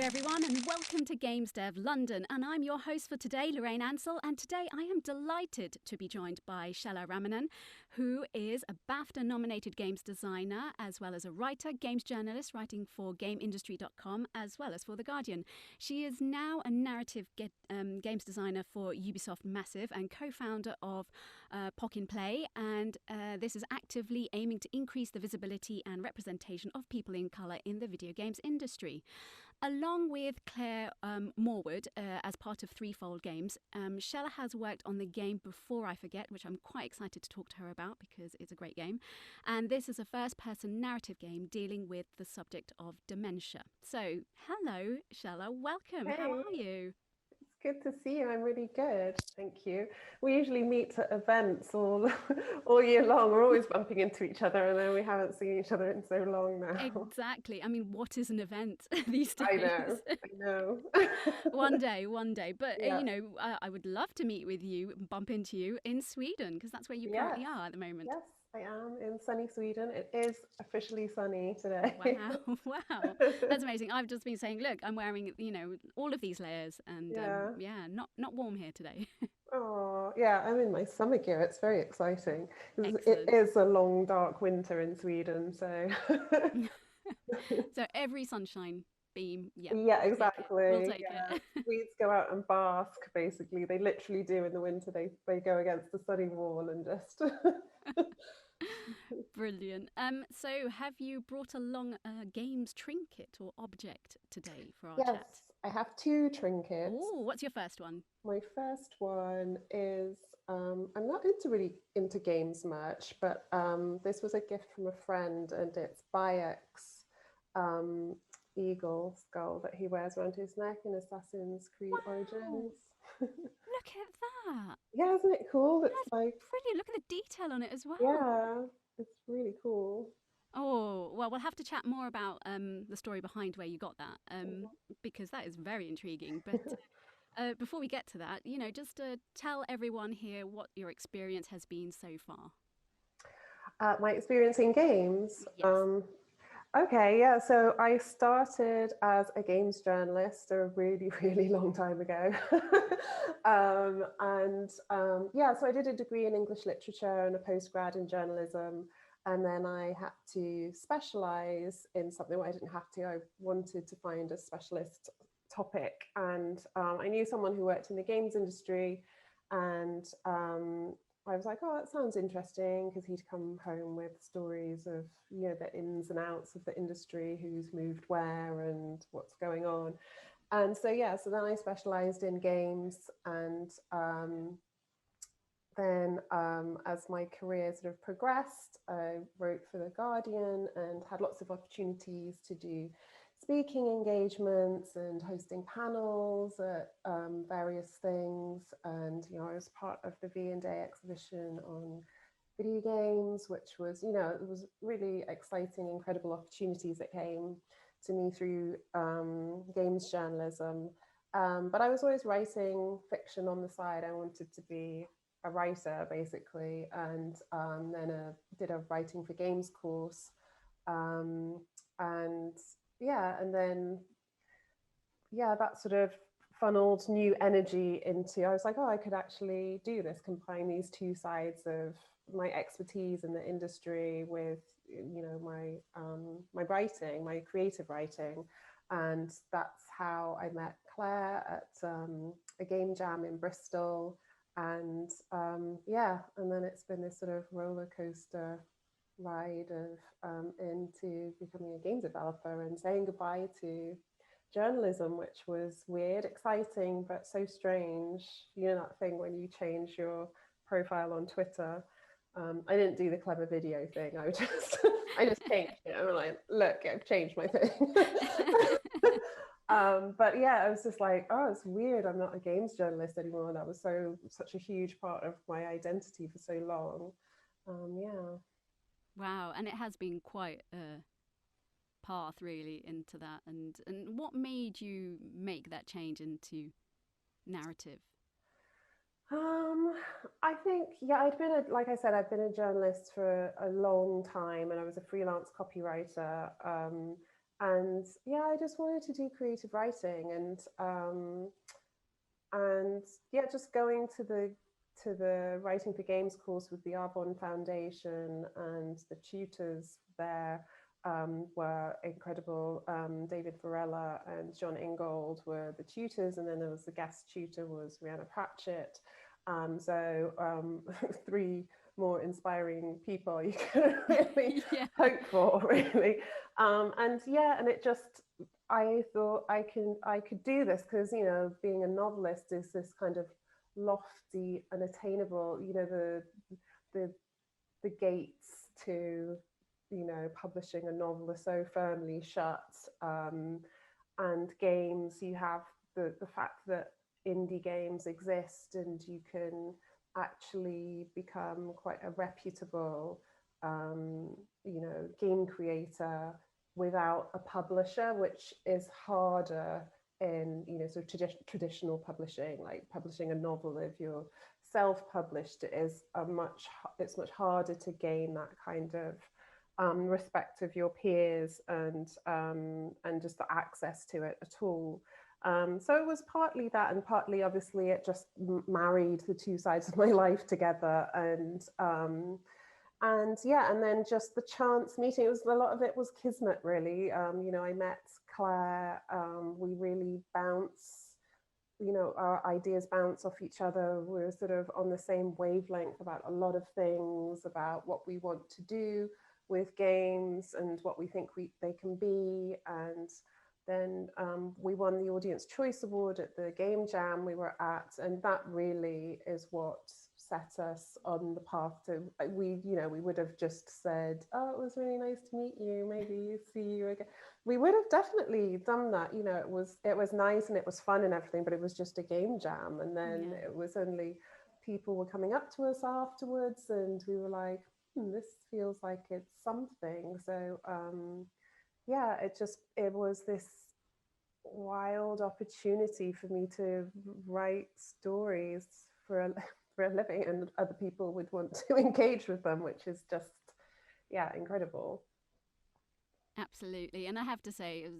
everyone, and welcome to Games Dev London. And I'm your host for today, Lorraine Ansell. And today I am delighted to be joined by Chella Ramanan, who is a BAFTA-nominated games designer, as well as a writer, games journalist, writing for GameIndustry.com, as well as for The Guardian. She is now a narrative games designer for Ubisoft Massive and co-founder of POC in Play. And this is actively aiming to increase the visibility and representation of people in colour in the video games industry. Along with Claire Morwood as part of Threefold Games, Chella has worked on the game Before I Forget, which I'm quite excited to talk to her about because it's a great game. And this is a first-person narrative game dealing with the subject of dementia. So, hello, Chella. Welcome. Hey, How are you? it's good to see you. I'm really good. Thank you. We usually meet at events all year long. We're always bumping into each other, and then we haven't seen each other in so long now. Exactly. I mean, what is an event these I know. days? I know. One day, one day. But, Yeah. I would love to meet with you, bump into you in Sweden, because that's where you Yes. currently are at the moment. Yes, I am in sunny Sweden. It is officially sunny today. Wow, wow. That's amazing. I've just been saying, look, I'm wearing, all of these layers and Yeah. yeah, not warm here today. Oh, yeah, I'm in my summer gear. It's very exciting. It Excellent. is a long, dark winter in Sweden, so So every sunshine beam, yeah, yeah, we'll take it. We'll exactly. take Yeah. it. Swedes go out and bask, basically. They literally do in the winter. They go against the sunny wall and just Brilliant. So have you brought along a games trinket or object today for our Yes, chat? I have two trinkets. Oh, what's your first one? My first one is I'm not into games much, but this was a gift from a friend, and it's Bayek's um, eagle skull that he wears around his neck in Assassin's Creed Wow, Origins. look at that. Yeah, isn't it cool? It's That's like, brilliant. Look at the detail on it as well. yeah, it's really cool. Oh, well, we'll have to chat more about the story behind where you got that, because that is very intriguing. But before we get to that, just tell everyone here what your experience has been so far. My experience in games. Yes. Okay, yeah. So I started as a games journalist a really, really long time ago. Yeah, so I did a degree in English literature and a postgrad in journalism. And then I had to specialize in something where I didn't have to. I wanted to find a specialist topic. And I knew someone who worked in the games industry. And I was like, oh, that sounds interesting, because he'd come home with stories of, the ins and outs of the industry, who's moved where and what's going on. And so, yeah, so then I specialized in games. And then as my career sort of progressed, I wrote for The Guardian and had lots of opportunities to do speaking engagements and hosting panels at various things. And, I was part of the V&A exhibition on video games, which was, it was really exciting, incredible opportunities that came to me through games journalism. But I was always writing fiction on the side. I wanted to be a writer, basically, and then did a writing for games course. And yeah, and then that sort of funneled new energy into, I was like, oh, I could actually do this, combine these two sides of my expertise in the industry with, my writing, my creative writing. And that's how I met Claire at a game jam in Bristol. And and then it's been this sort of roller coaster ride of into becoming a game developer and saying goodbye to journalism, which was weird, exciting, but so strange. That thing when you change your profile on Twitter. I didn't do the clever video thing. I just changed it. I'm like, look, I've changed my thing. But yeah, I was just like, oh, it's weird. I'm not a games journalist anymore. That was such a huge part of my identity for so long. Yeah. Wow, and it has been quite a path really into that. And what made you make that change into narrative? Um, I think, yeah, like I said, I've been a journalist for a long time, and I was a freelance copywriter. And yeah, I just wanted to do creative writing, and yeah, just going to the Writing for Games course with the Arbonne Foundation, and the tutors there were incredible. David Varela and John Ingold were the tutors, and then there was the guest tutor was Rhianna Pratchett. Three more inspiring people you can really hope for, really. And it just, I thought I could do this, because being a novelist is this kind of lofty, unattainable. The gates to publishing a novel are so firmly shut. And games, you have the fact that indie games exist, and you can actually become quite a reputable game creator without a publisher, which is harder in sort of traditional publishing. Like publishing a novel, if you're self-published, it's much harder to gain that kind of respect of your peers, and just the access to it at all. So it was partly that, and partly obviously it just married the two sides of my life together, and then just the chance meeting. It was, a lot of it was kismet, really. I met Claire. We really our ideas bounce off each other. We're sort of on the same wavelength about a lot of things, about what we want to do with games and what we think they can be. And then we won the Audience Choice Award at the Game Jam we were at, and that really is what set us on the path to, we would have just said, oh, it was really nice to meet you, maybe see you again. We would have definitely done that. It was nice and it was fun and everything, but it was just a game jam. And then it was only people were coming up to us afterwards, and we were like, this feels like it's something. So it was this wild opportunity for me to write stories for a living, and other people would want to engage with them, which is just incredible. Absolutely. And I have to say, it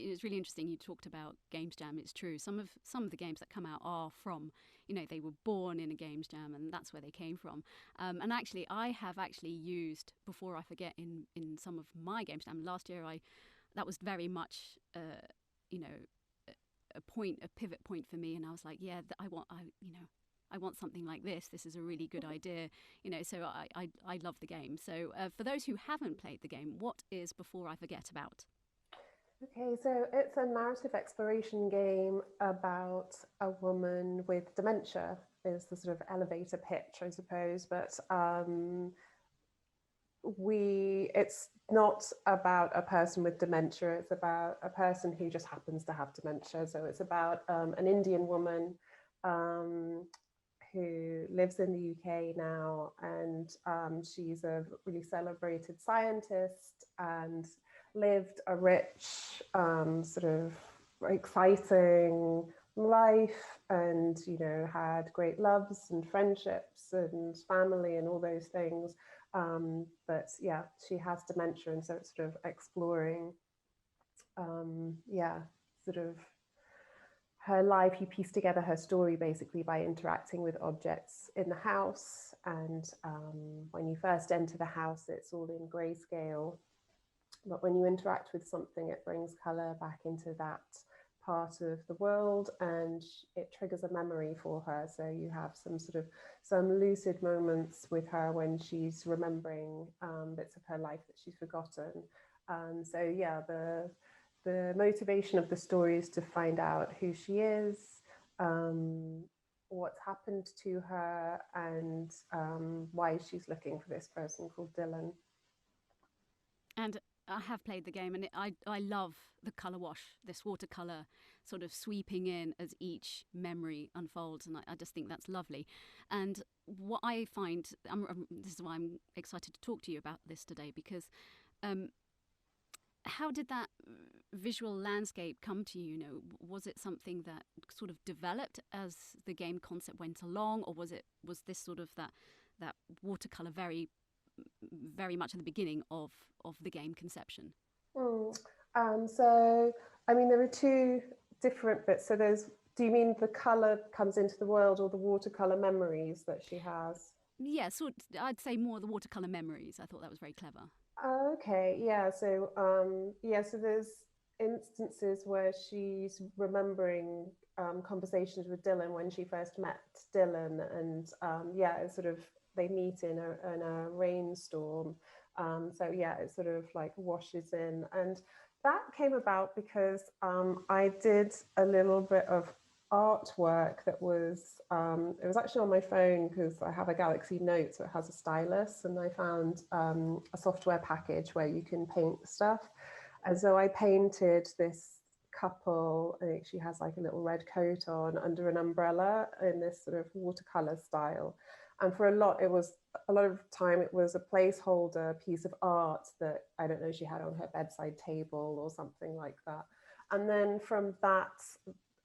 was really interesting. You talked about Games Jam. It's true. Some of the games that come out are from, they were born in a Games Jam, and that's where they came from. And actually, I have used, before I forget, in some of my Games Jam last year, that was very much, a pivot point for me. And I was like, I want something like this. This is a really good idea, so I love the game. So for those who haven't played the game, what is Before I Forget about? Okay, so it's a narrative exploration game about a woman with dementia, is the sort of elevator pitch, I suppose. But it's not about a person with dementia. It's about a person who just happens to have dementia. So it's about an Indian woman who lives in the UK now, and she's a really celebrated scientist and lived a rich, sort of exciting life, and had great loves and friendships and family and all those things. But she has dementia, and so it's sort of exploring, sort of her life. You piece together her story basically by interacting with objects in the house. And when you first enter the house, it's all in grayscale. But when you interact with something, it brings color back into that part of the world, and it triggers a memory for her. So you have some lucid moments with her when she's remembering bits of her life that she's forgotten. The motivation of the story is to find out who she is, what's happened to her, and why she's looking for this person called Dylan. And I have played the game, and I love the colour wash, this watercolour sort of sweeping in as each memory unfolds, and I just think that's lovely. And what I find, this is why I'm excited to talk to you about this today, because how did that visual landscape come to you? Was it something that sort of developed as the game concept went along, or was this sort of that watercolor very, very much at the beginning of the game conception? So, I mean, there are two different bits. So do you mean the color comes into the world or the watercolor memories that she has? Yeah, I'd say more the watercolor memories. I thought that was very clever. Okay, yeah. So there's instances where she's remembering conversations with Dylan when she first met Dylan, and yeah, it's sort of they meet in a rainstorm. So yeah, it sort of like washes in, and that came about because I did a little bit of artwork that was it was actually on my phone because I have a Galaxy Note, so it has a stylus, and I found a software package where you can paint stuff. And so I painted this couple. I think she has like a little red coat on under an umbrella in this sort of watercolor style. And for a lot of time it was a placeholder piece of art that I don't know she had on her bedside table or something like that. And then from that,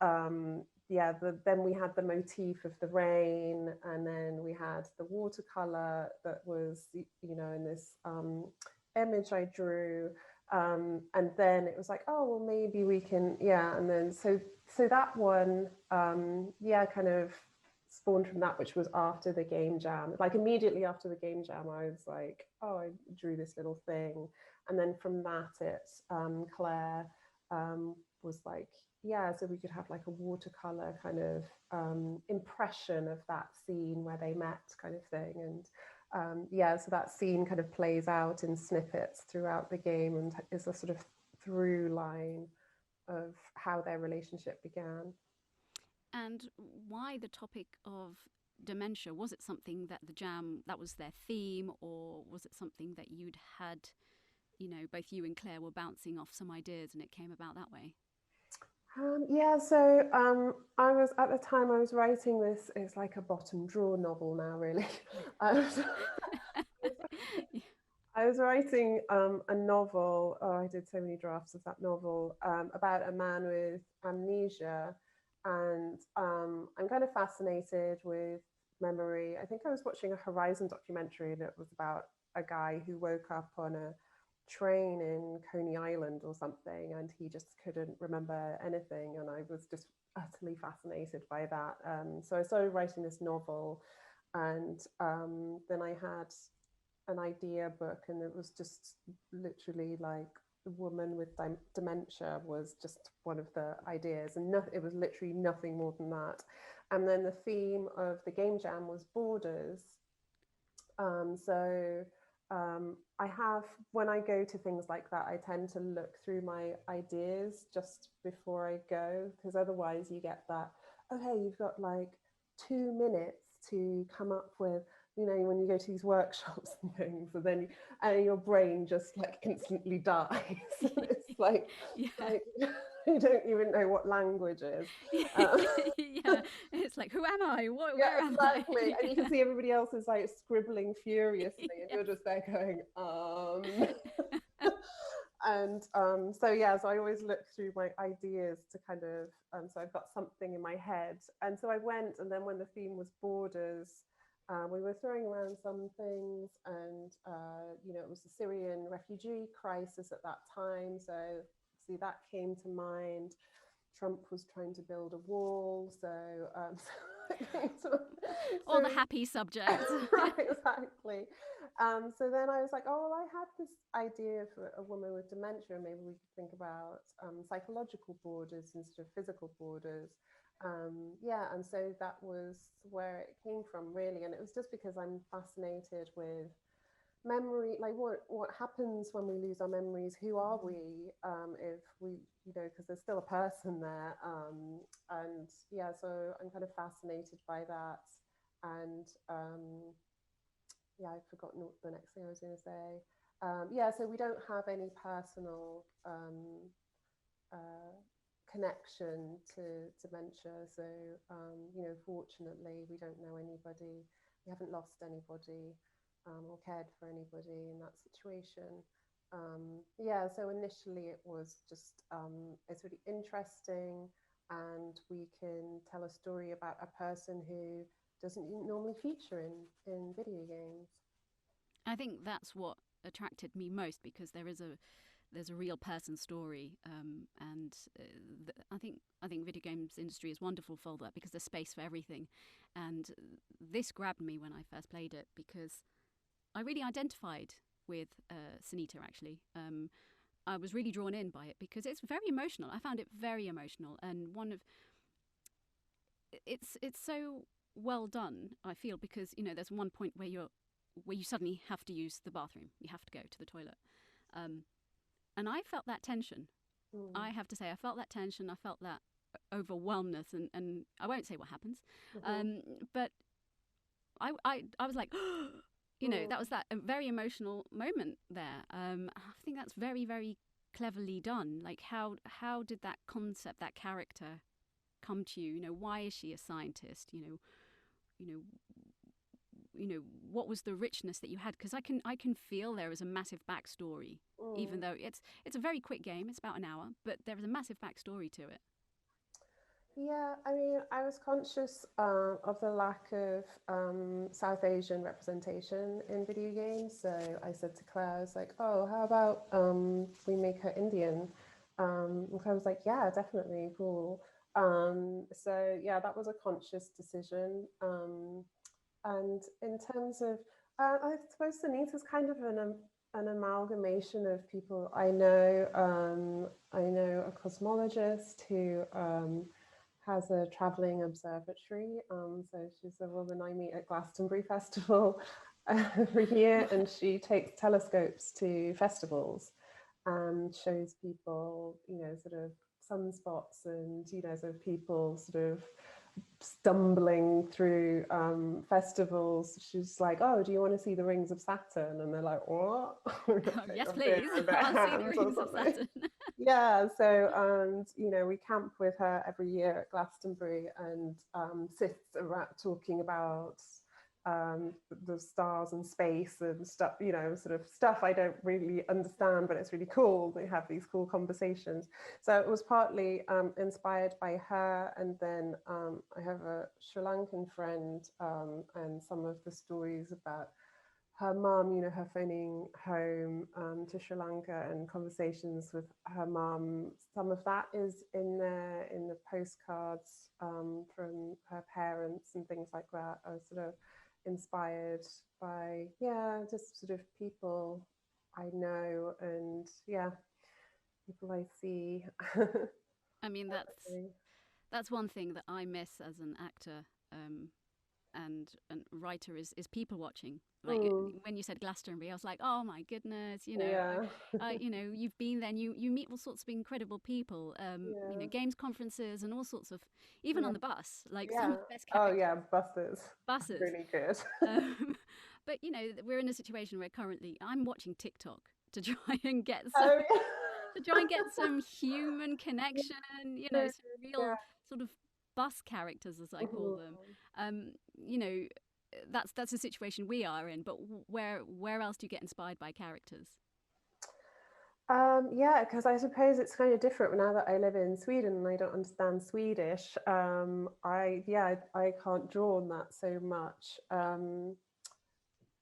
then we had the motif of the rain, and then we had the watercolor that was, in this image I drew. And then it was like, oh, well, maybe we can, yeah. And then so that one, kind of spawned from that, which was after the game jam. Like immediately after the game jam, I was like, oh, I drew this little thing. And then from that, Claire was like, yeah, so we could have like a watercolor kind of impression of that scene where they met, kind of thing. And so that scene kind of plays out in snippets throughout the game and is a sort of through line of how their relationship began. And why the topic of dementia? Was it something that the jam, that was their theme, or was it something that you'd had, both you and Claire were bouncing off some ideas and it came about that way? I was at the time I was writing this. It's like a bottom drawer novel now, really. um, I was writing a novel. Oh, I did so many drafts of that novel about a man with amnesia, and I'm kind of fascinated with memory. I think I was watching a Horizon documentary that was about a guy who woke up on a train in Coney Island or something, and he just couldn't remember anything, and I was just utterly fascinated by that. So I started writing this novel, and then I had an idea book, and it was just literally like the woman with dementia was just one of the ideas, and it was literally nothing more than that. And then the theme of the game jam was borders. I have, when I go to things like that, I tend to look through my ideas just before I go, because otherwise you get that, okay, you've got like 2 minutes to come up with, when you go to these workshops and things, and then your brain just like instantly dies. It's like, Yeah. like you don't even know what language is. Yeah, it's like, who am I? Where am I? Exactly. And you can see everybody else is like scribbling furiously, and Yes. you're just there going, and so I always look through my ideas to kind of, so I've got something in my head. And so I went, and then when the theme was borders, we were throwing around some things, and it was the Syrian refugee crisis at that time. So see, that came to mind. Trump was trying to build a wall, All the happy subjects. right, exactly. So then I was like, oh, well, I had this idea for a woman with dementia. Maybe we could think about psychological borders instead of physical borders. And so that was where it came from, really. And it was just because I'm fascinated with memory, like what happens when we lose our memories. Who are we if we, because there's still a person there. And yeah, so I'm kind of fascinated by that. And I've forgotten what the next thing I was going to say. So we don't have any personal connection to dementia. So, fortunately, we don't know anybody. We haven't lost anybody or cared for anybody in that situation. So initially it was just, it's really interesting, and we can tell a story about a person who doesn't normally feature in video games. I think that's what attracted me most, because there is there's a real person story, and I think video games industry is wonderful for that because there's space for everything, and this grabbed me when I first played it because I really identified with Sunita actually. I was really drawn in by it because it's very emotional. I found it very emotional, and it's so well done. I feel because there's one point where you suddenly have to use the bathroom. You have to go to the toilet, and I felt that tension. I have to say, I felt that tension. I felt that overwhelmness, and I won't say what happens, but I was like. That was that very emotional moment there. I think that's very, very cleverly done. Like how did that concept, that character, come to you? Why is she a scientist? What was the richness that you had? Because I can feel there is a massive backstory, even though it's a very quick game. It's about an hour, but there is a massive backstory to it. Yeah, I mean, I was conscious of the lack of South Asian representation in video games. So I said to Claire, I was like, oh, how about we make her Indian? And Claire was like, yeah, definitely, cool. So yeah, that was a conscious decision. And in terms of, I suppose Sunita's kind of an amalgamation of people I know. I know a cosmologist who has a traveling observatory. So she's a woman I meet at Glastonbury Festival every year, and she takes telescopes to festivals and shows people, sort of sunspots and, sort of people sort of stumbling through festivals. She's like, oh, do you want to see the rings of Saturn? And they're like, what? Yes, please. I'll see the rings of Saturn. Yeah, so we camp with her every year at Glastonbury and sits around talking about the stars and space and stuff, sort of stuff I don't really understand, but it's really cool. They have these cool conversations. So it was partly inspired by her, and then I have a Sri Lankan friend, and some of the stories about her mum, her phoning home to Sri Lanka and conversations with her mum. Some of that is in there in the postcards from her parents and things like that. I was sort of inspired by, just sort of people I know and, people I see. I mean, that's one thing that I miss as an actor and writer is people watching. Like when you said Glastonbury, I was like, oh my goodness, you've been there and you meet all sorts of incredible people, games conferences and all sorts of, even on the bus, like some of the best characters. Oh yeah, buses. Really good. But we're in a situation where currently I'm watching TikTok to try and get some to try and get some human connection, some real sort of bus characters, as I call them. That's a situation we are in, but where else do you get inspired by characters? Because I suppose it's kind of different now that I live in Sweden and I don't understand Swedish. I can't draw on that so much.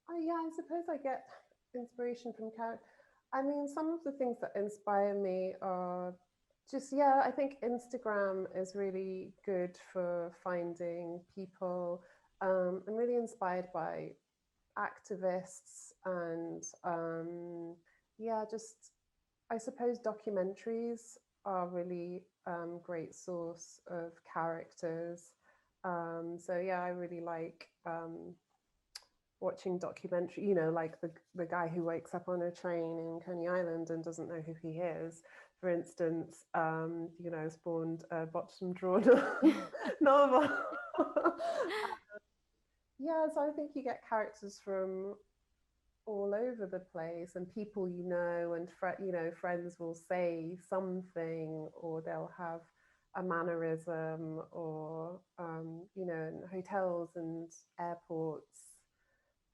I suppose I get inspiration from characters. I mean, some of the things that inspire me are just, I think Instagram is really good for finding people. I'm really inspired by activists and just, I suppose documentaries are really great source of characters. I really like watching documentary, like the guy who wakes up on a train in Coney Island and doesn't know who he is, for instance, spawned a bottom drawn novel. So I think you get characters from all over the place and people and friends will say something or they'll have a mannerism or hotels and airports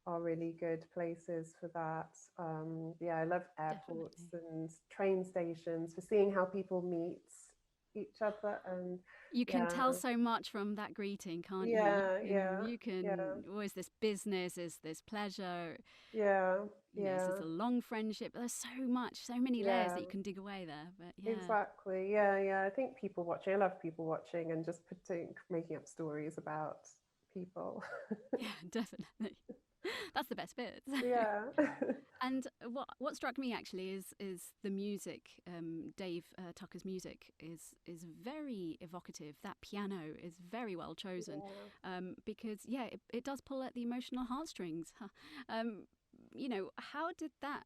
are really good places for that. I love airports. Definitely. And train stations for seeing how people meet each other. And You can yeah, tell so much from that greeting, can't you? yeah, yeah, You yeah, can, is this business? Is this pleasure? yeah, Is this yeah, a long friendship? There's so much, so many layers yeah. that you can dig away there. But yeah, Exactly. Yeah, yeah. I think people watching, I love people watching and just making up stories about people. yeah, definitely. That's the best bit. Yeah. And what struck me actually is the music. Dave Tucker's music is very evocative. That piano is very well chosen, Yeah. because yeah, it does pull at the emotional heartstrings. Huh. Um, how did that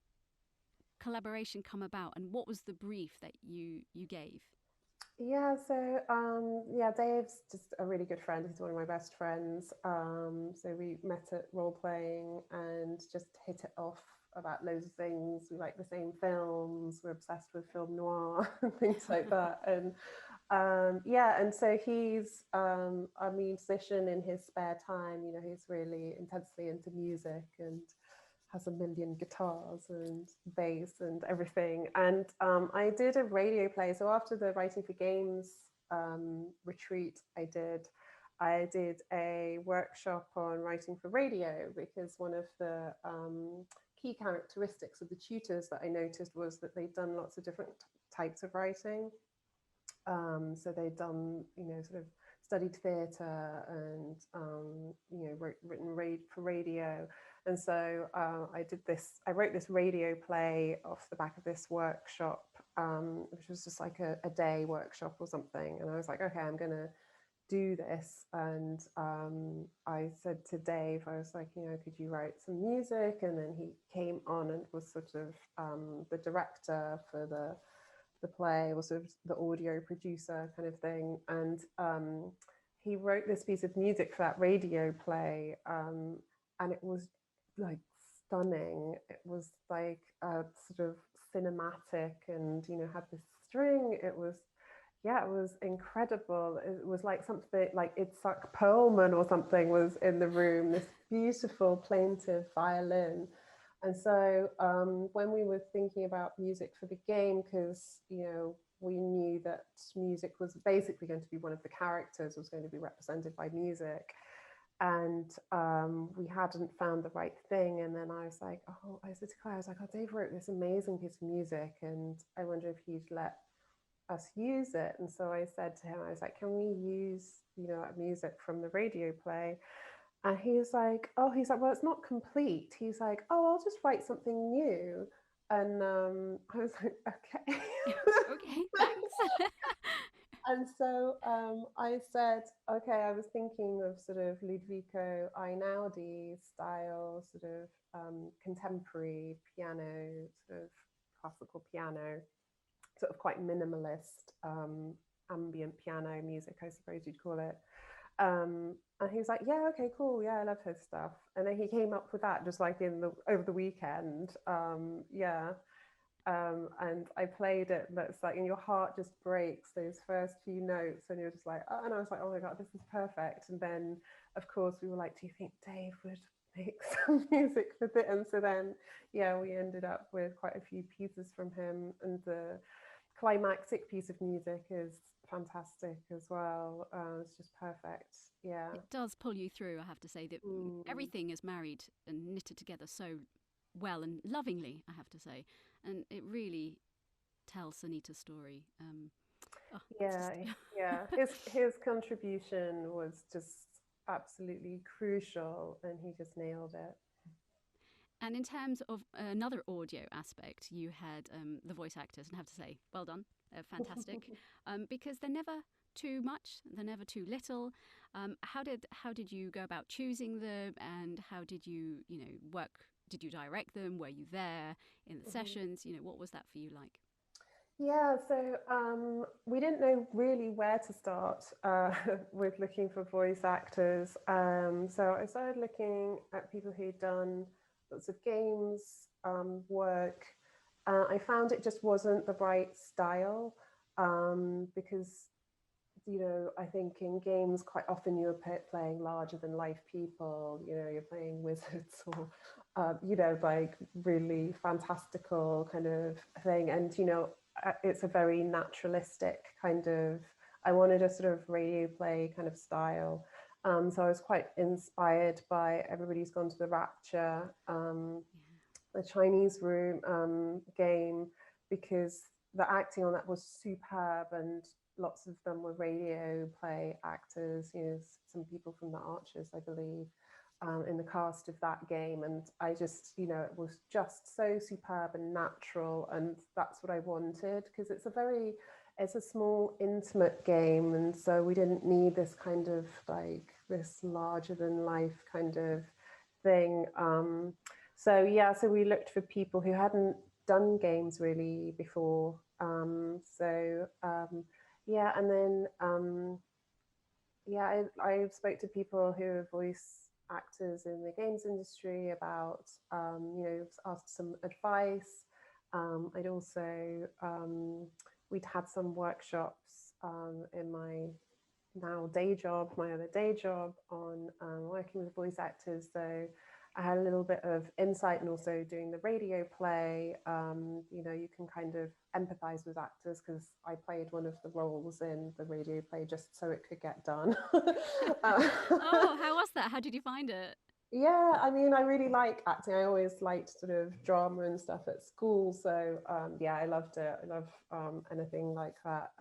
collaboration come about, and what was the brief that you gave? Yeah, so yeah, Dave's just a really good friend. He's one of my best friends. So we met at role playing and just hit it off about loads of things. We like the same films. We're obsessed with film noir and things like that. And yeah, and so he's a musician in his spare time. You know, he's really intensely into music and has a million guitars and bass and everything. And I did a radio play. So after the Writing for Games retreat I did a workshop on writing for radio, because one of the key characteristics of the tutors that I noticed was that they'd done lots of different types of writing. So they'd done, sort of studied theatre and, written for radio. And so I wrote this radio play off the back of this workshop, which was just like a day workshop or something. And I was like, okay, I'm going to do this. And I said to Dave, I was like, could you write some music? And then he came on and was sort of the director for the play, was sort of the audio producer kind of thing. And he wrote this piece of music for that radio play, and it was like stunning. It was like sort of cinematic, and had this string. It was incredible. It was like something like Itzhak Perlman or something was in the room, this beautiful plaintive violin. And so when we were thinking about music for the game, because we knew that music was basically going to be one of the characters, was going to be represented by music, and we hadn't found the right thing. And then I said to Claire, I was like, oh, Dave wrote this amazing piece of music, and I wonder if he'd let us use it. And so I said to him, I was like, can we use that music from the radio play? And he's like, well, it's not complete. He's like, oh, I'll just write something new. And I was like, okay. Okay, thanks. And so I said, okay, I was thinking of sort of Ludovico Einaudi style, sort of contemporary piano, sort of classical piano, sort of quite minimalist ambient piano music, I suppose you'd call it. And he was like, yeah, okay, cool, yeah, I love his stuff. And then he came up with that just like over the weekend. And I played it, and it's like, and your heart just breaks those first few notes, and you're just like, oh, and I was like, oh my god, this is perfect. And then of course we were like, do you think Dave would make some music for it? And so then we ended up with quite a few pieces from him, and the climactic piece of music is fantastic as well. It's just perfect. Yeah. It does pull you through, I have to say, that everything is married and knitted together so well and lovingly, I have to say. And it really tells Sunita's story. Yeah. His contribution was just absolutely crucial, and he just nailed it. And in terms of another audio aspect, you had the voice actors, and I have to say, well done, fantastic, because they're never too much, they're never too little. How did you go about choosing them, and how did you work? Did you direct them? Were you there in the sessions? What was that for you like? Yeah, so we didn't know really where to start with looking for voice actors. So I started looking at people who'd done lots of games work. I found it just wasn't the right style, because I think in games quite often you're playing larger than life people. You're playing wizards or like really fantastical kind of thing. And it's a very naturalistic kind of, I wanted a sort of radio play kind of style. So I was quite inspired by Everybody's Gone to the Rapture, the Chinese Room game, because the acting on that was superb, and lots of them were radio play actors, you know, some people from the Archers, I believe, in the cast of that game. And I just, you know, it was just so superb and natural, and that's what I wanted, because it's a small, intimate game, and so we didn't need this kind of like this larger than life kind of thing. So we looked for people who hadn't done games really before. And then I spoke to people who are voice actors in the games industry about, you know, asked some advice. I'd also, we'd had some workshops in my now day job, my other day job, on working with voice actors. So I had a little bit of insight, and also doing the radio play, you know, you can kind of empathize with actors, because I played one of the roles in the radio play just so it could get done. Oh, how was that? How did you find it? Yeah, I mean, I really like acting. I always liked sort of drama and stuff at school. So yeah, I loved it. I love anything like that.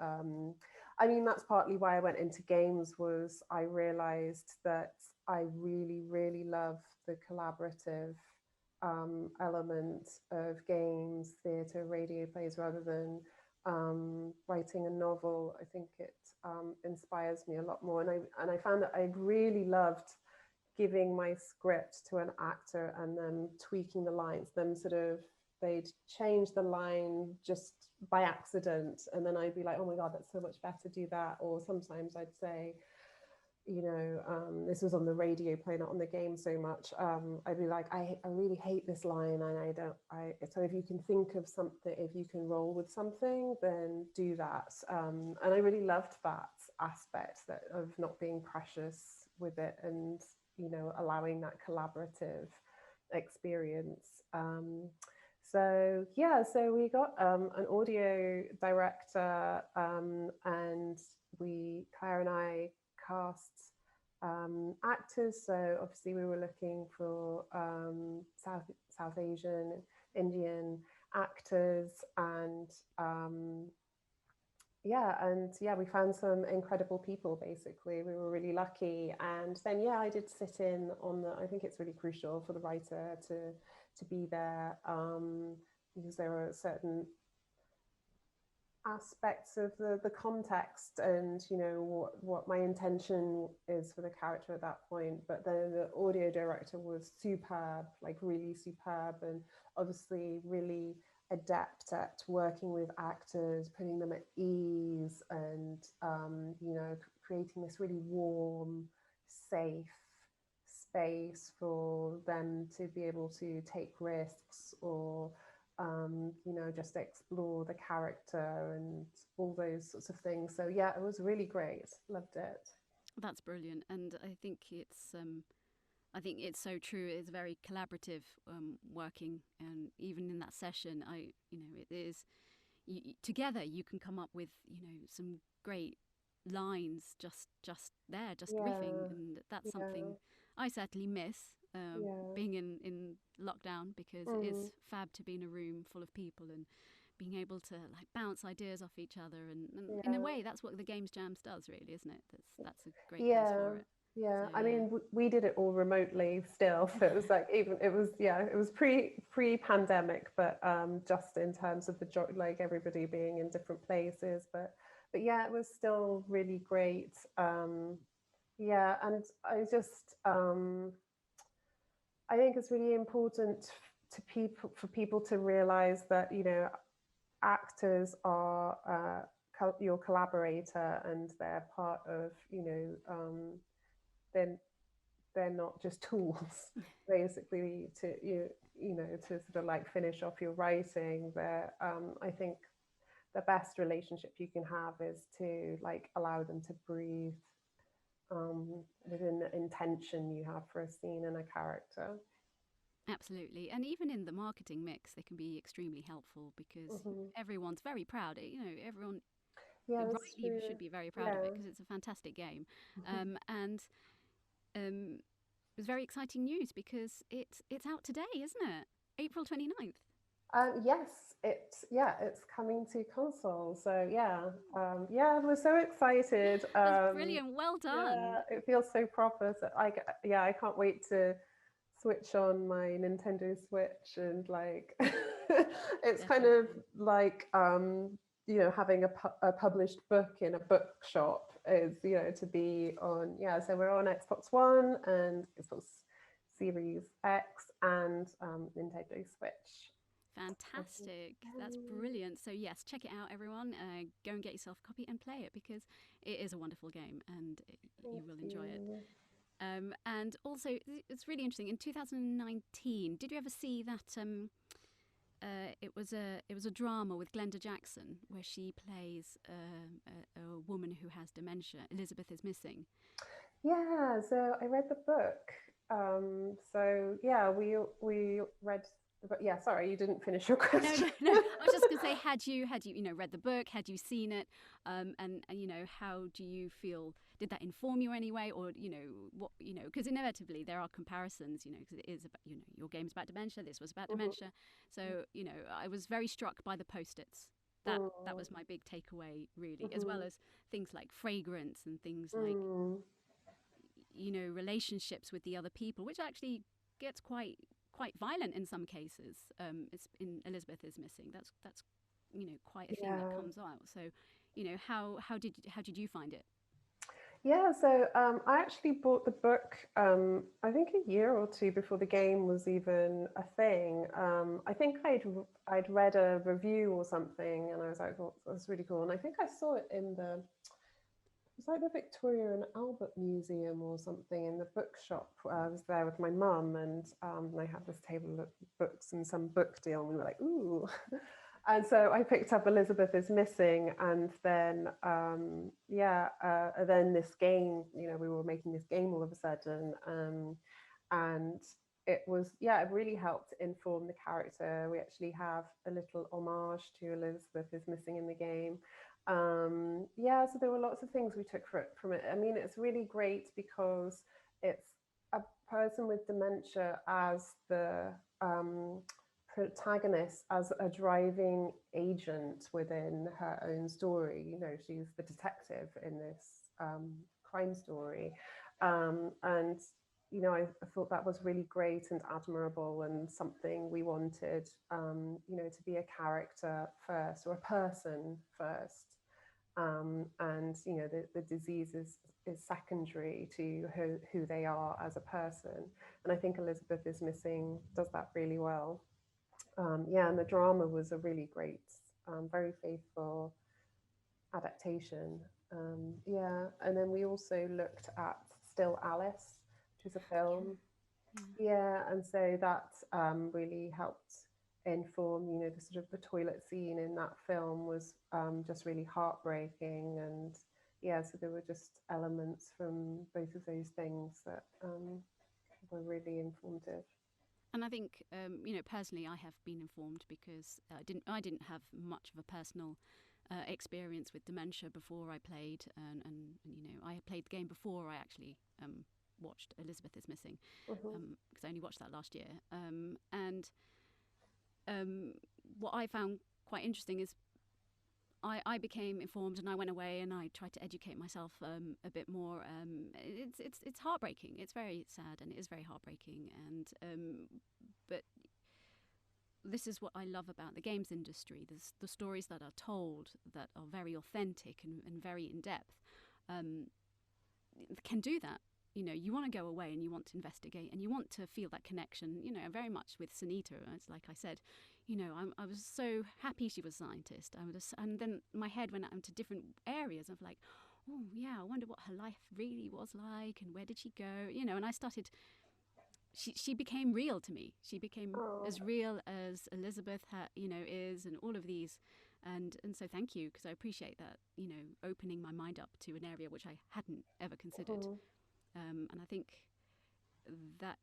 I mean, that's partly why I went into games, was I realized that I really, really love the collaborative element of games, theatre, radio plays, rather than writing a novel. I think it inspires me a lot more. And I found that I really loved giving my script to an actor and then tweaking the lines, them sort of, they'd change the line just by accident, and then I'd be like, oh my god, that's so much better, do that. Or sometimes I'd say, you know, this was on the radio play, not on the game so much. I'd be like, I really hate this line, and so if you can think of something, if you can roll with something, then do that. And I really loved that aspect, that of not being precious with it, and, you know, allowing that collaborative experience. So we got an audio director, and Claire and I cast actors. So obviously we were looking for South Asian, Indian actors, and we found some incredible people. Basically, we were really lucky. And then I did sit in on I think it's really crucial for the writer to be there, because there are certain aspects of the context, and, you know, what my intention is for the character at that point. But the audio director was superb, like really superb, and obviously really adept at working with actors, putting them at ease, and you know, creating this really warm, safe space for them to be able to take risks, or you know, just explore the character and all those sorts of things. So yeah, it was really great. Loved it. That's brilliant, and I think it's so true. It's very collaborative working, and even in that session, it is together. You can come up with, you know, some great lines just riffing, and that's something I certainly miss being in lockdown, because it is fab to be in a room full of people and being able to like bounce ideas off each other, and in a way that's what the Games Jams does, really, isn't it? That's a great place for it. Yeah, So, I mean, we did it all remotely still, so it was like, it was pre-pandemic, but just in terms of like everybody being in different places, but yeah, it was still really great. And I just I think it's really important for people to realize that, you know, actors are your collaborator, and they're part of, you know, they're not just tools basically to you know, to sort of like finish off your writing. They're I think the best relationship you can have is to like allow them to breathe within the intention you have for a scene and a character. Absolutely. And even in the marketing mix, they can be extremely helpful because everyone's very proud. Everyone Yeah, that's rightly true. should be very proud of Yeah. it because it's a fantastic game. And it was very exciting news because it's out today, isn't it? April 29th. Yes, it's coming to console. So yeah, we're so excited. That's brilliant. Well done. Yeah, it feels so proper. So I can't wait to switch on my Nintendo Switch and like it's kind of Definitely. like having a published book in a bookshop is to be on. Yeah, so we're on Xbox One and Xbox Series X and Nintendo Switch. Fantastic. That's brilliant. So, yes, check it out, everyone. Go and get yourself a copy and play it because it is a wonderful game and you Thank will enjoy it. you. And also, it's really interesting. In 2019, did you ever see that? It was a drama with Glenda Jackson where she plays a woman who has dementia. Elizabeth is missing. Yeah, so I read the book. So yeah, we read. But yeah, sorry, you didn't finish your No, question. no, no. I was just going to say, had you read the book? Had you seen it? And how do you feel? Did that inform you anyway, or what Because inevitably there are comparisons, because it is about, your game's about dementia. This was about dementia. So I was very struck by the post-its. That was my big takeaway, really, as well as things like fragrance and things like relationships with the other people, which actually gets quite violent in some cases. It's in Elizabeth is missing. That's quite a thing that Yeah. comes out. So how did you find it? Yeah, so I actually bought the book, I think a year or two before the game was even a thing. I think I'd read a review or something, and I was like, "Oh, that's really cool." And I think I saw it in it was like the Victoria and Albert Museum or something in the bookshop. I was there with my mum, and I had this table of books and some book deal, and we were like, "Ooh." And so I picked up Elizabeth is Missing, and then then this game. We were making this game all of a sudden, and it really helped inform the character. We actually have a little homage to Elizabeth is Missing in the game. So there were lots of things we took from it. I mean, it's really great because it's a person with dementia as the protagonist, as a driving agent within her own story. She's the detective in this crime story. And I thought that was really great and admirable, and something we wanted, to be a character first, or a person first. And the disease is secondary to who they are as a person. And I think Elizabeth is Missing does that really well. And the drama was a really great, very faithful adaptation. And then we also looked at Still Alice, which is a film. Yeah, and so that really helped inform, the sort of the toilet scene in that film was just really heartbreaking. And so there were just elements from both of those things that were really informative. And I think, personally, I have been informed because I didn't have much of a personal experience with dementia before I played, and I had played the game before I actually watched Elizabeth is Missing, because I only watched that last year. And what I found quite interesting is I became informed, and I went away and I tried to educate myself a bit more. It's heartbreaking. It's very sad, and it is very heartbreaking. And but this is what I love about the games industry. There's the stories that are told that are very authentic and very in depth. Can do that. You want to go away and you want to investigate and you want to feel that connection. Very much with Sunita. It's like I said, I was so happy she was a scientist. And then my head went out into different areas of like, oh yeah, I wonder what her life really was like and where did she go? And I started. She became real to me. She became as real as Elizabeth, is, and all of these. And so thank you, because I appreciate that, opening my mind up to an area which I hadn't ever considered. And I think that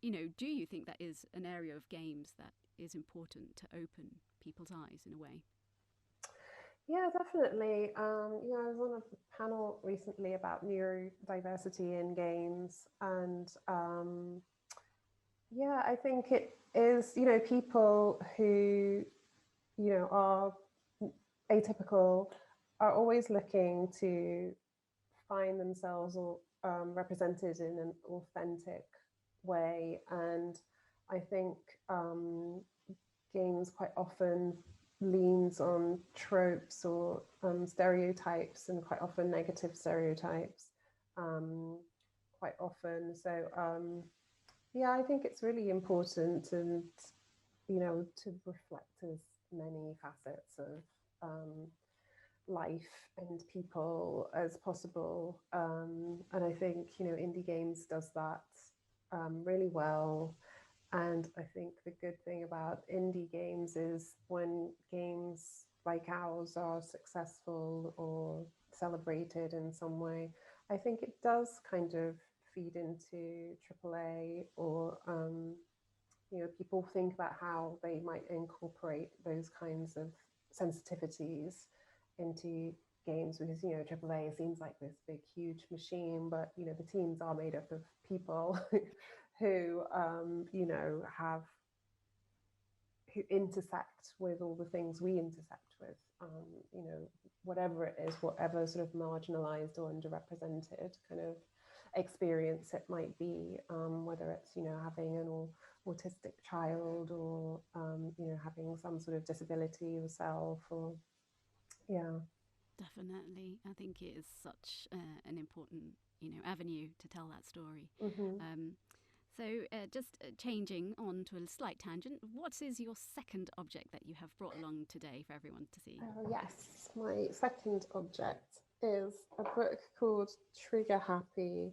do you think that is an area of games that is important to open people's eyes in a way? Yeah, definitely. I was on a panel recently about neurodiversity in games, and I think it is, people who, are atypical are always looking to find themselves or represented in an authentic way. And I think games quite often leans on tropes or stereotypes, and quite often negative stereotypes, quite often. So I think it's really important, and to reflect as many facets of life and people as possible. And I think, indie games does that really well. And I think the good thing about indie games is when games like ours are successful or celebrated in some way, I think it does kind of feed into AAA, or people think about how they might incorporate those kinds of sensitivities into games, because AAA seems like this big huge machine, but the teams are made up of people who have who intersect with all the things we intersect with, whatever it is, whatever sort of marginalized or underrepresented kind of experience it might be, whether it's having an autistic child, or having some sort of disability yourself, or Definitely. I think it is such an important, avenue to tell that story. Mm-hmm. So just changing on to a slight tangent, what is your second object that you have brought along today for everyone to see? Yes, my second object is a book called Trigger Happy.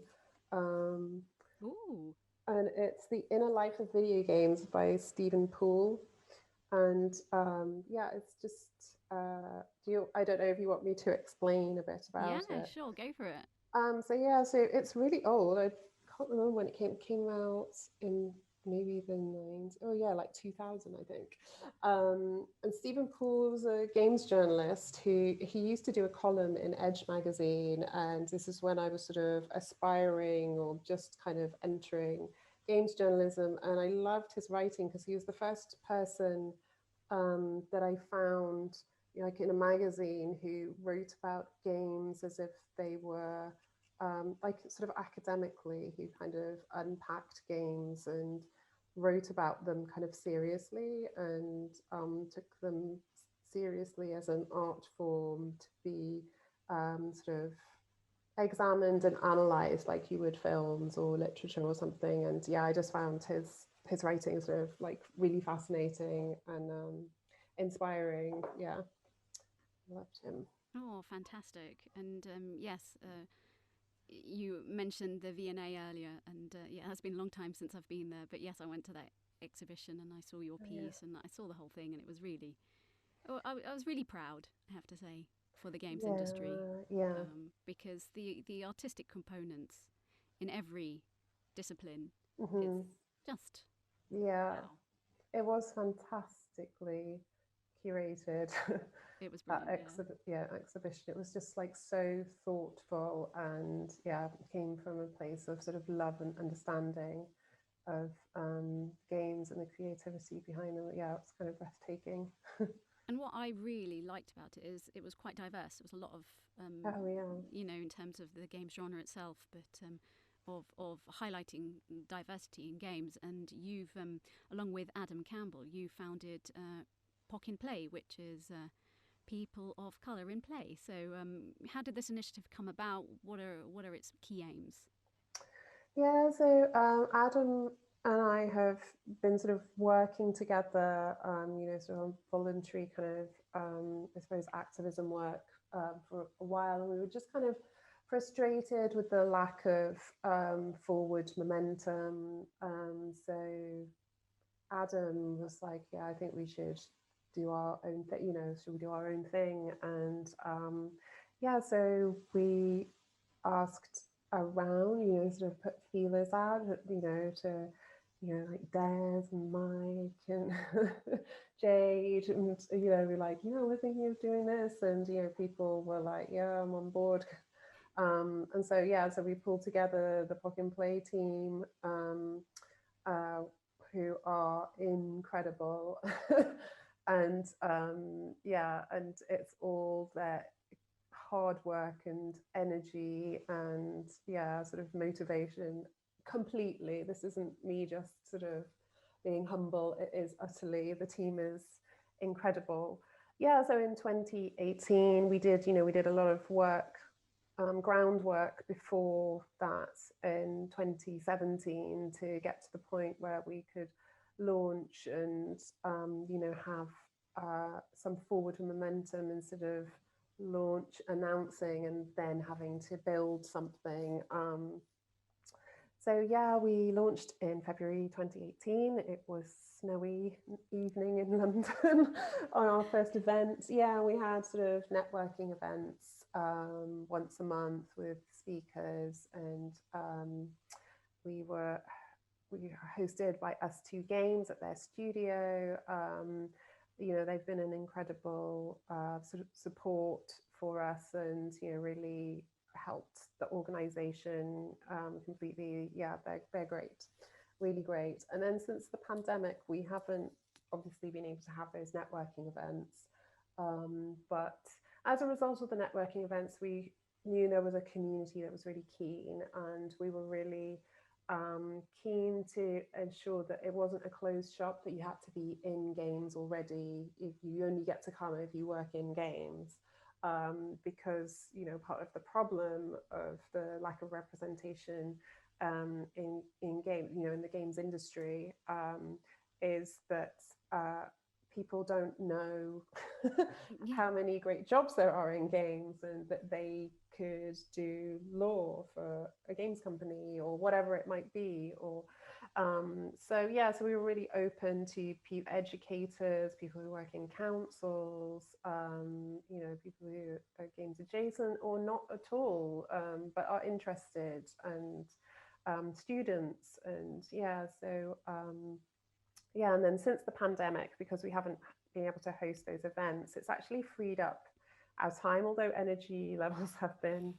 Ooh. And it's The Inner Life of Video Games by Stephen Poole. And it's just, I don't know if you want me to explain a bit Yeah, about it. sure, go for it. So it's really old. I can't remember when it came out, in maybe the 90s. Oh yeah, like 2000, I think. And Stephen Poole was a games journalist who he used to do a column in Edge magazine, and this is when I was sort of aspiring or just kind of entering games journalism, and I loved his writing because he was the first person that I found, like in a magazine, who wrote about games as if they were like sort of academically, who kind of unpacked games and wrote about them kind of seriously, and took them seriously as an art form to be sort of examined and analyzed like you would films or literature or something. And I just found his writing sort of like really fascinating and inspiring. I loved him. Oh, fantastic. And yes, you mentioned the V&A earlier, and it has been a long time since I've been there, but yes, I went to that exhibition and I saw your piece, and I saw the whole thing, and it was really, I was really proud, I have to say, for the games industry, because the artistic components in every discipline is just wow. It was fantastically curated. It was brilliant. Exhibition. It was just like so thoughtful, and it came from a place of sort of love and understanding of games and the creativity behind them. Yeah, it was kind of breathtaking. And what I really liked about it is it was quite diverse. It was a lot of, in terms of the games genre itself, but of highlighting diversity in games. And you've, along with Adam Campbell, you founded POC in Play, which is People of Colour in Play. So how did this initiative come about? What are its key aims? Yeah, so Adam and I have been sort of working together, sort of voluntary kind of, I suppose, activism work for a while. And we were just kind of frustrated with the lack of forward momentum. So Adam was like, I think we should do our own thing, should we do our own thing? And so we asked around, sort of put feelers out, to, like Des and Mike and Jade, and we're like, we're thinking of doing this, and people were like, yeah, I'm on board. And so so we pulled together the Pock and Play team, uh, who are incredible, and and it's all their hard work and energy and sort of motivation completely. This isn't me just sort of being humble. It is utterly, the team is incredible. So in 2018 we did a lot of work, groundwork before that in 2017 to get to the point where we could launch and have some forward momentum instead of launch, announcing, and then having to build something. We launched in February 2018. It was snowy evening in London on our first event. We had sort of networking events once a month with speakers, and we were hosted by Us2 Games at their studio. They've been an incredible sort of support for us, and really helped the organization completely. They're great, really great. And then since the pandemic, we haven't obviously been able to have those networking events, but as a result of the networking events, we knew there was a community that was really keen, and we were really keen to ensure that it wasn't a closed shop, that you had to be in games already. If you only get to come if you work in games, because part of the problem of the lack of representation in game, in the games industry, is that people don't know how many great jobs there are in games, and that they could do law for a games company or whatever it might be, or so we were really open to educators, people who work in councils, people who are games adjacent or not at all, but are interested, and students, and and then since the pandemic, because we haven't been able to host those events, it's actually freed up our time. Although energy levels have been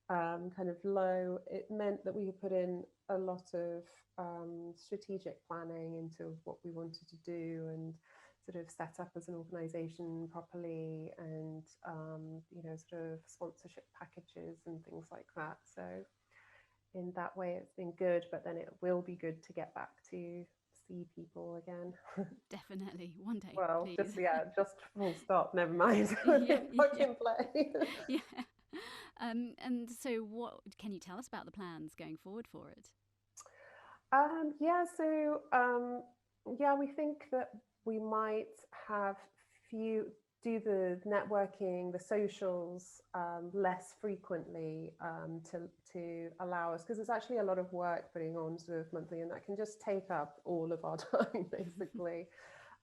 kind of low, it meant that we could put in a lot of strategic planning into what we wanted to do, and sort of set up as an organization properly, and sort of sponsorship packages and things like that. So in that way it's been good, but then it will be good to get back to see people again. Definitely, one day. Well, please. just full stop. Never mind. Play. Yeah. And so, what can you tell us about the plans going forward for it? We think that we might have do the networking, the socials less frequently, to allow us, because it's actually a lot of work putting on sort of monthly, and that can just take up all of our time basically.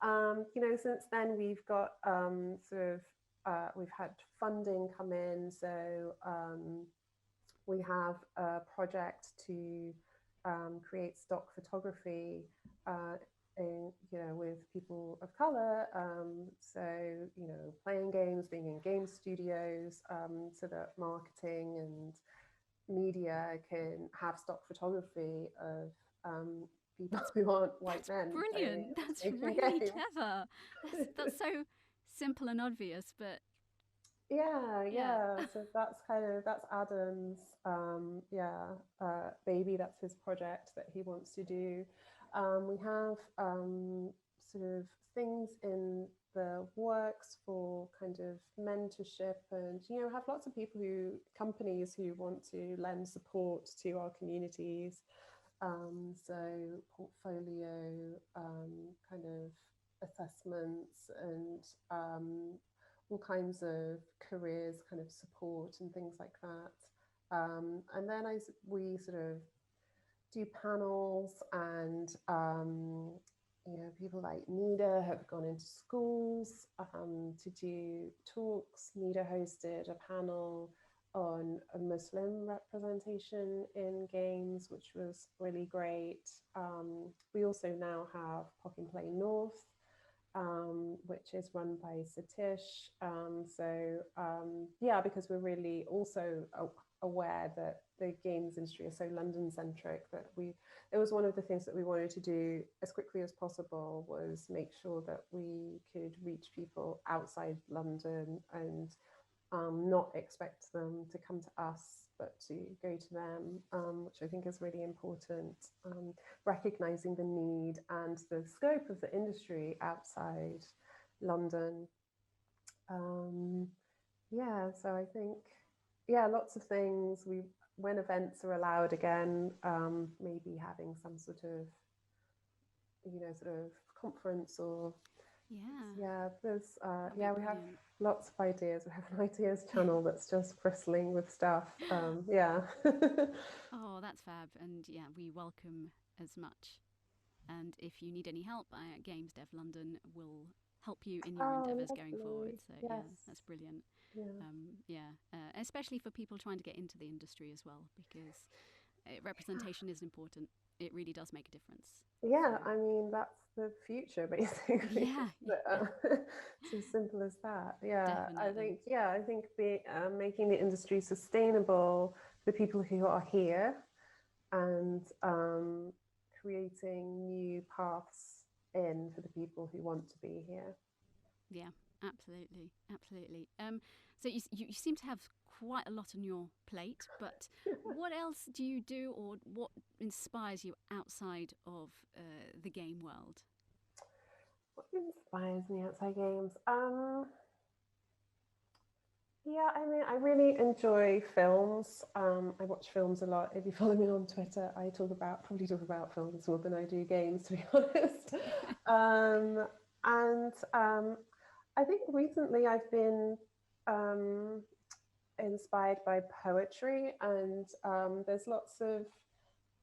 Since then we've got we've had funding come in, so we have a project to create stock photography with people of color, playing games, being in game studios, so that marketing and media can have stock photography of people who aren't white men. Brilliant. That's really clever. That's so simple and obvious, but so that's Adam's baby. That's his project that he wants to do. We have sort of things in the works for kind of mentorship, and have lots of companies who want to lend support to our communities, so portfolio kind of assessments, and all kinds of careers kind of support and things like that. And then we sort of do panels, and people like Nida have gone into schools to do talks. Nida hosted a panel on a Muslim representation in games, which was really great. We also now have Pock and Play North, which is run by Satish. Yeah, because we're really also aware that the games industry is so London centric that it was one of the things that we wanted to do as quickly as possible, was make sure that we could reach people outside London and not expect them to come to us, but to go to them, which I think is really important. Recognizing the need and the scope of the industry outside London. Yeah, so I think, yeah, lots of things. When events are allowed again, maybe having some sort of, sort of conference or there's we have lots of ideas. We have an ideas channel that's just bristling with stuff. Yeah. Oh, that's fab. And yeah, we welcome as much. And if you need any help, Games Dev London will help you in your endeavours going forward. So yes. Yeah, that's brilliant. Especially for people trying to get into the industry as well, because representation is important. It really does make a difference. Yeah, so. I mean, that's the future, basically. Yeah. It's as simple as that. Yeah, definitely. I think making the industry sustainable for people who are here, and creating new paths in for the people who want to be here. Yeah, absolutely. So you seem to have quite a lot on your plate, but what else do you do, or what inspires you outside of the game world? What inspires me outside games? Yeah, I mean, I really enjoy films. I watch films a lot. If you follow me on Twitter, I probably talk about films more than I do games, to be honest. I think recently I've been inspired by poetry, and there's lots of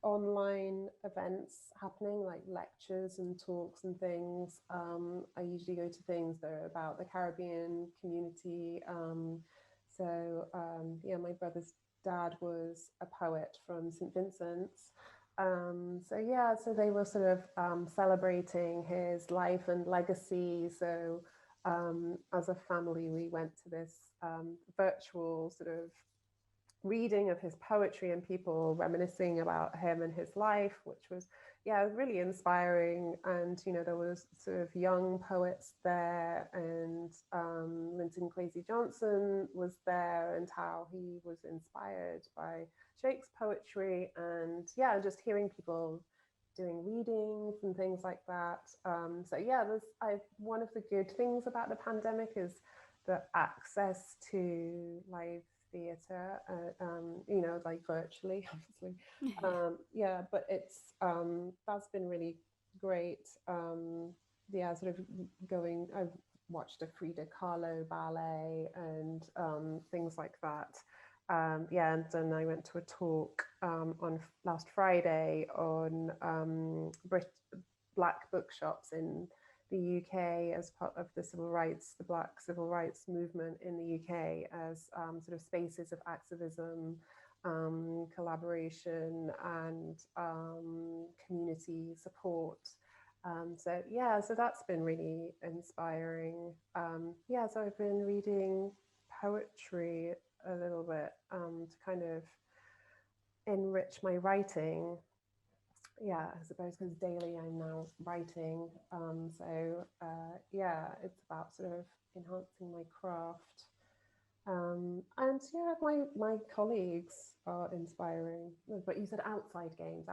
online events happening, like lectures and talks and things. I usually go to things that are about the Caribbean community. My brother's dad was a poet from St. Vincent's. So they were sort of celebrating his life and legacy. So as a family, we went to this virtual sort of reading of his poetry and people reminiscing about him and his life, which was really inspiring. And there was sort of young poets there, and Linton Kwesi Johnson was there, and how he was inspired by Shakespeare's poetry, and just hearing people doing readings and things like that. One of the good things about the pandemic is the access to live theatre, like virtually, obviously. But it's that's been really great. Sort of I've watched a Frida Kahlo ballet and things like that. And then I went to a talk on last Friday on Black bookshops in the UK as part of the Black civil rights movement in the UK, as sort of spaces of activism, collaboration, and community support. So that's been really inspiring. So I've been reading poetry a little bit to kind of enrich my writing. I suppose, because daily I'm now writing. It's about sort of enhancing my craft. My colleagues are inspiring. But you said outside games.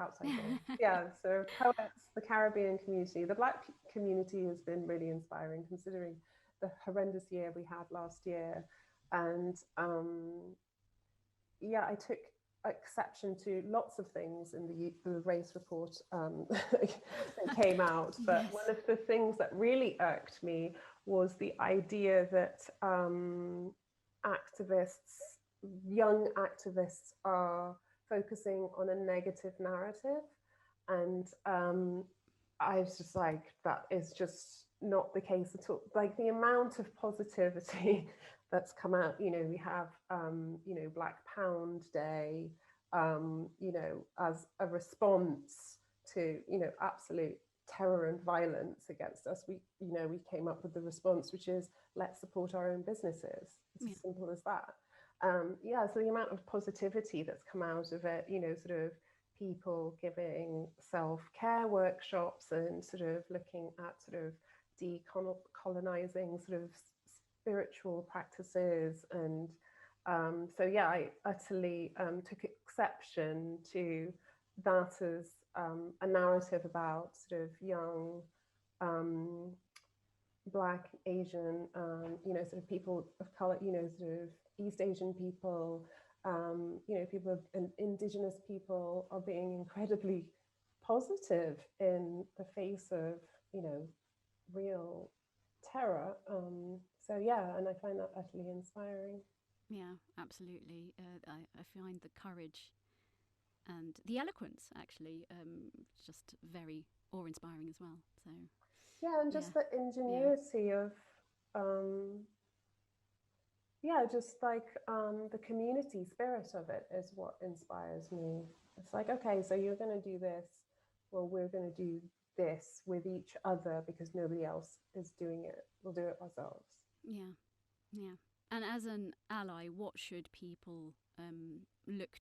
So poets, the Caribbean community, the Black community has been really inspiring, considering the horrendous year we had last year. And I took exception to lots of things in the race report that came out, but yes. One of the things that really irked me was the idea that young activists are focusing on a negative narrative, and I was just like, that is just not the case at all. Like the amount of positivity that's come out, we have, Black Pound Day, as a response to, absolute terror and violence against us. We came up with the response, which is let's support our own businesses. It's as simple as that. So the amount of positivity that's come out of it, sort of people giving self-care workshops and sort of looking at sort of decolonizing sort of spiritual practices. And I utterly took exception to that as a narrative about sort of young Black, Asian, sort of people of color, sort of East Asian people, people and Indigenous people are being incredibly positive in the face of, real terror. And I find that utterly inspiring. Yeah, absolutely. I find the courage and the eloquence actually just very awe-inspiring as well. So and just the ingenuity of just like the community spirit of it is what inspires me. It's like, okay, so you're going to do this, well, we're going to do this with each other because nobody else is doing it. We'll do it ourselves. Yeah. And as an ally, what should people look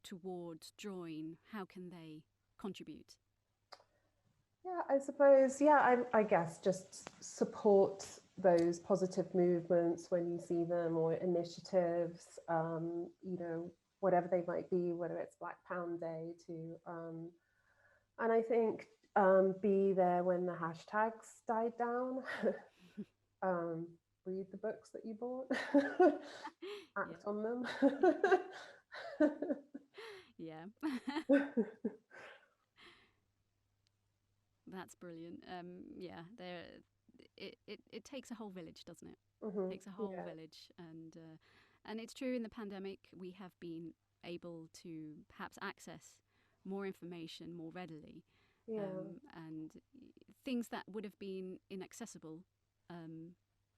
towards join? How can they contribute? Yeah, I suppose, I guess just support those positive movements when you see them, or initiatives, whatever they might be, whether it's Black Pound Day and I think be there when the hashtags died down. Read the books that you bought, act on them. That's brilliant. It takes a whole village, doesn't it? Mm-hmm. It takes a whole village, and it's true. In the pandemic, we have been able to perhaps access more information more readily, and things that would have been inaccessible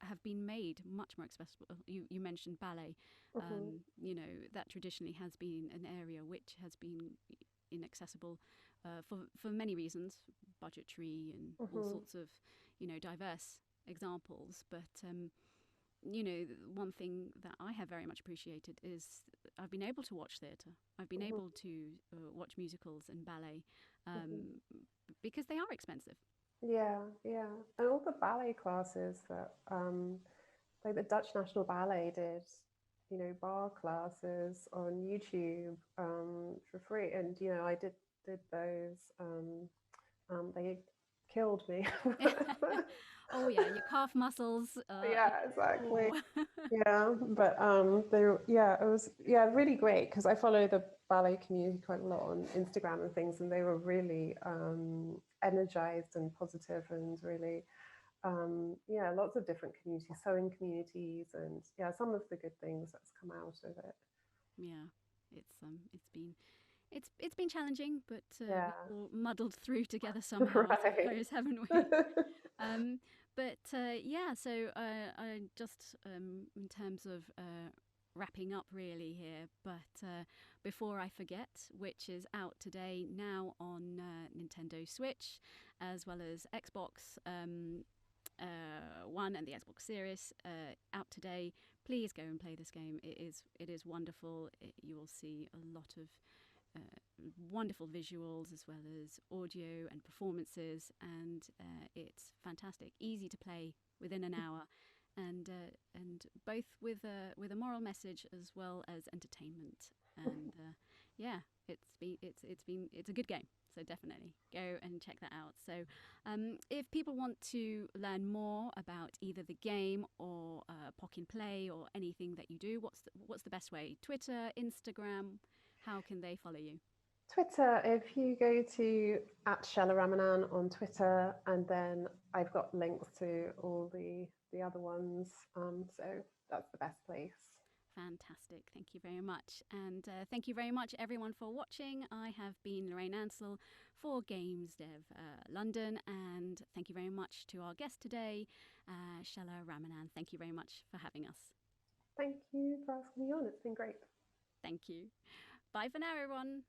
have been made much more accessible. You mentioned ballet. That traditionally has been an area which has been inaccessible for many reasons, budgetary and all sorts of diverse examples. But one thing that I have very much appreciated is I've been able to watch theatre. I've been able to watch musicals and ballet because they are expensive. Yeah, and all the ballet classes that like the Dutch National Ballet did, bar classes on YouTube for free, and I did those. They killed me. Oh yeah, your calf muscles. Yeah, exactly. But it was really great because I follow the ballet community quite a lot on Instagram and things, and they were really energized and positive, and really lots of different communities, sewing communities, and some of the good things that's come out of it. It's been challenging, but we've all muddled through together somehow, right. I suppose, haven't we? So I just in terms of wrapping up really here, but before I forget, which is out today now on Nintendo Switch, as well as Xbox One and the Xbox Series, out today. Please go and play this game. It is wonderful. You will see a lot of wonderful visuals as well as audio and performances, and it's fantastic, easy to play within an hour, and both with a moral message as well as entertainment. And it's a good game, so definitely go and check that out. So if people want to learn more about either the game or Pock and Play or anything that you do, what's the best way? Twitter, Instagram? How can they follow you? Twitter, if you go to @Chella Ramanan on Twitter, and then I've got links to all the other ones. So that's the best place. Fantastic. Thank you very much. And thank you very much, everyone, for watching. I have been Lorraine Ansell for Games Dev London. And thank you very much to our guest today, Chella Ramanan. Thank you very much for having us. Thank you for asking me on. It's been great. Thank you. Bye for now, everyone.